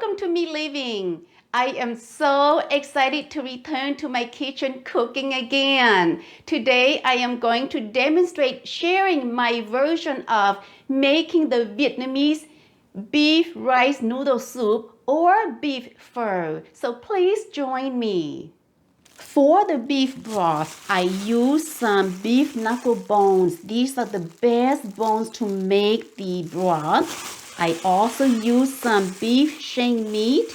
Welcome to Me Living. I am so excited to return to my kitchen cooking again. Today I am going to demonstrate sharing my version of making the Vietnamese beef rice noodle soup or beef pho. So please join me. For the beef broth, I use some beef knuckle bones. These are the best bones to make the broth. I also use some beef shank meat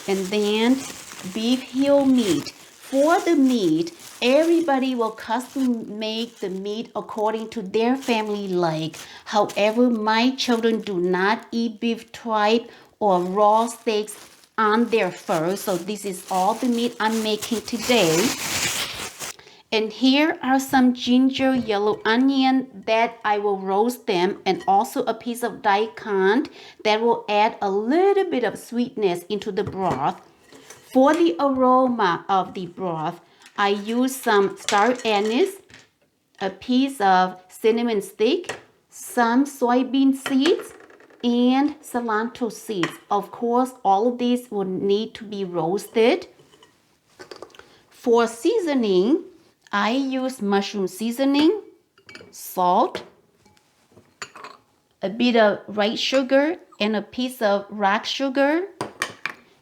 and then beef heel meat. For the meat, everybody will custom make the meat according to their family like. However, my children do not eat beef tripe or raw steaks on their fur, so this is all the meat I'm making today. And here are some ginger, yellow onion that I will roast them, and also a piece of daikon that will add a little bit of sweetness into the broth. For the aroma of the broth, I use some star anise, a piece of cinnamon stick, some soybean seeds, and cilantro seeds. Of course, all of these will need to be roasted. For seasoning, I use mushroom seasoning, salt, a bit of white sugar, and a piece of rock sugar,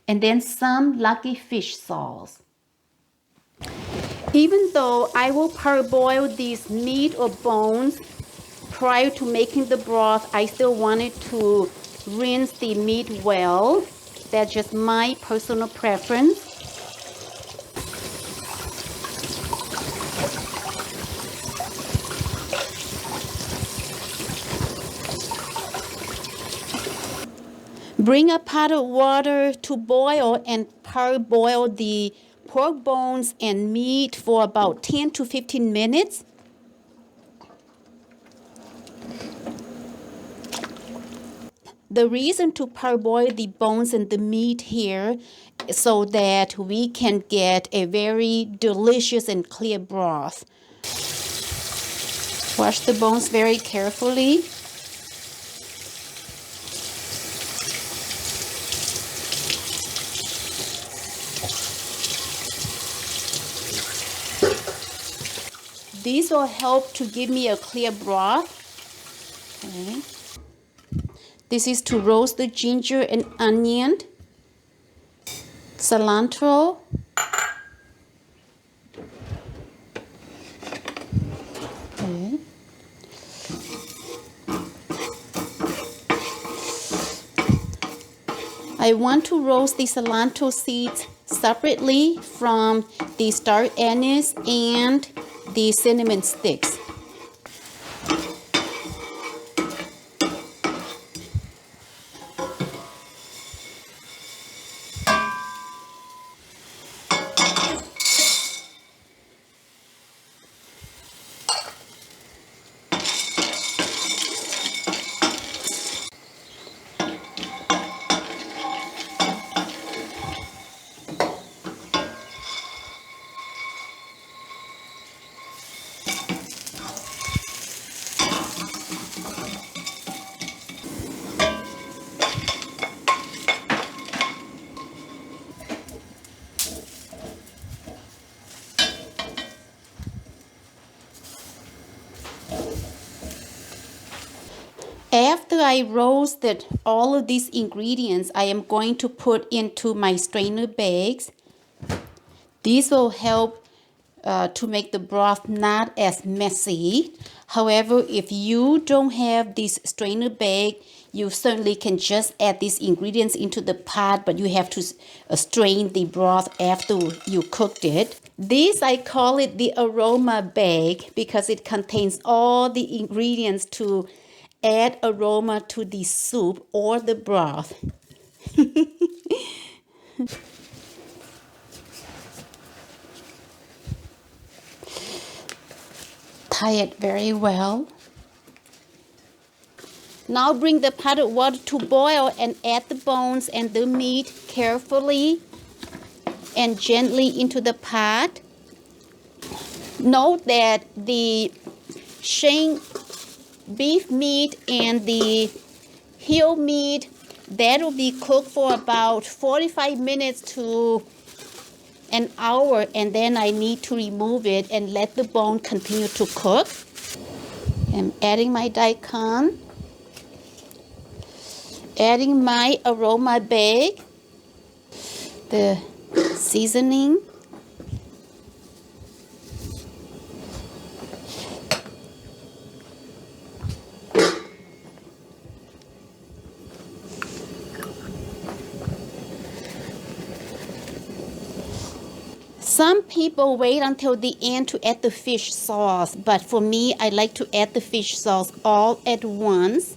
and then some lucky fish sauce. Even though I will parboil these meat or bones prior to making the broth, I still wanted to rinse the meat well. That's just my personal preference. Bring a pot of water to boil and parboil the pork bones and meat for about 10 to 15 minutes. The reason to parboil the bones and the meat here is so that we can get a very delicious and clear broth. Wash the bones very carefully. These will help to give me a clear broth. Okay. This is to roast the ginger and onion, cilantro, okay. I want to roast the cilantro seeds separately from the star anise and the cinnamon sticks. After I roasted all of these ingredients, I am going to put into my strainer bags. These will help to make the broth not as messy. However, if you don't have this strainer bag, you certainly can just add these ingredients into the pot, but you have to strain the broth after you cooked it. This, I call it the aroma bag because it contains all the ingredients to add aroma to the soup or the broth. Tie it very well. Now bring the pot of water to boil and add the bones and the meat carefully and gently into the pot. Note that the shank beef meat and the heel meat That will be cooked for about 45 minutes to an hour, and then I need to remove it and let the bone continue to cook. I'm adding my daikon, adding my aroma bag, the seasoning, some people wait until the end to add the fish sauce, but for me, I like to add the fish sauce all at once.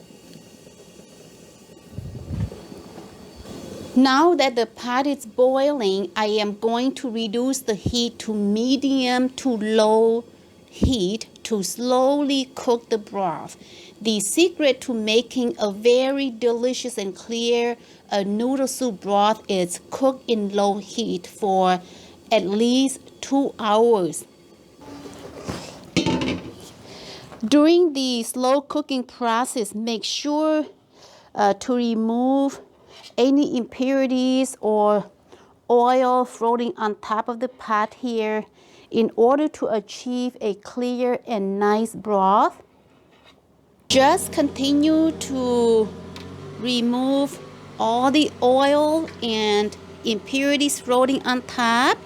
Now that the pot is boiling, I am going to reduce the heat to medium to low heat to slowly cook the broth. The secret to making a very delicious and clear noodle soup broth is cook in low heat for at least 2 hours. During the slow cooking process, make sure to remove any impurities or oil floating on top of the pot here in order to achieve a clear and nice broth. Just continue to remove all the oil and impurities floating on top.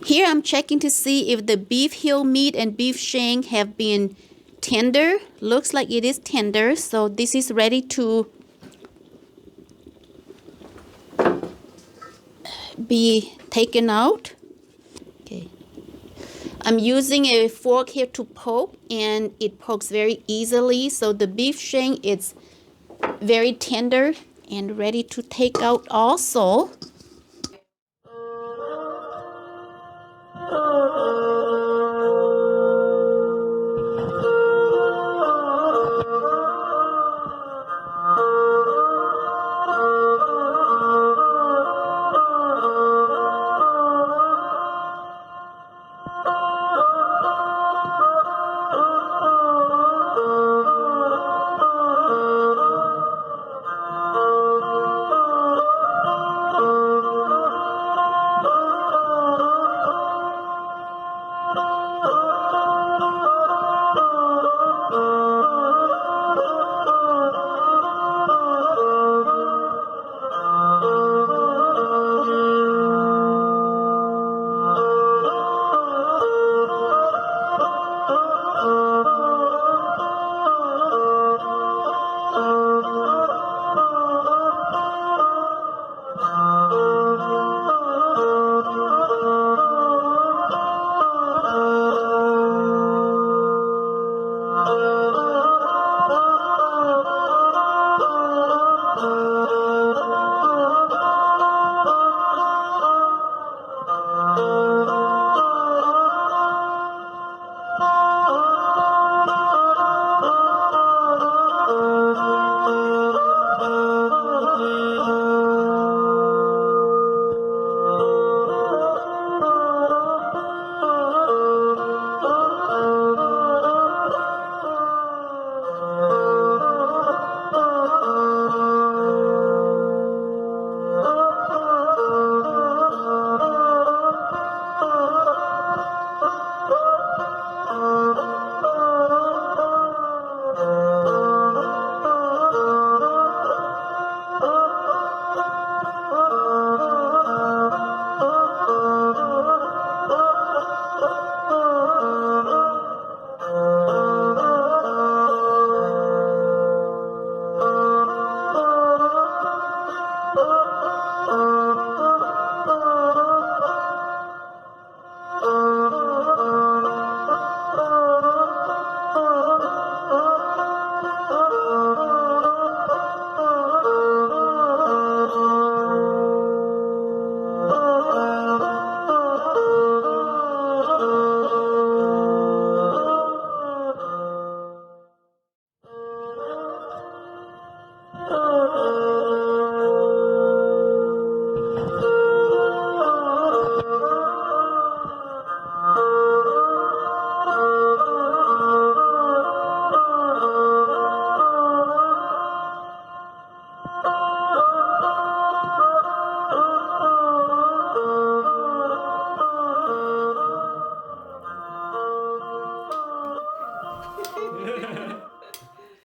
Here I'm checking to see if the beef heel meat and beef shank have been tender. Looks like it is tender, so this is ready to be taken out. Okay. I'm using a fork here to poke, and it pokes very easily, so the beef shank is very tender and ready to take out also.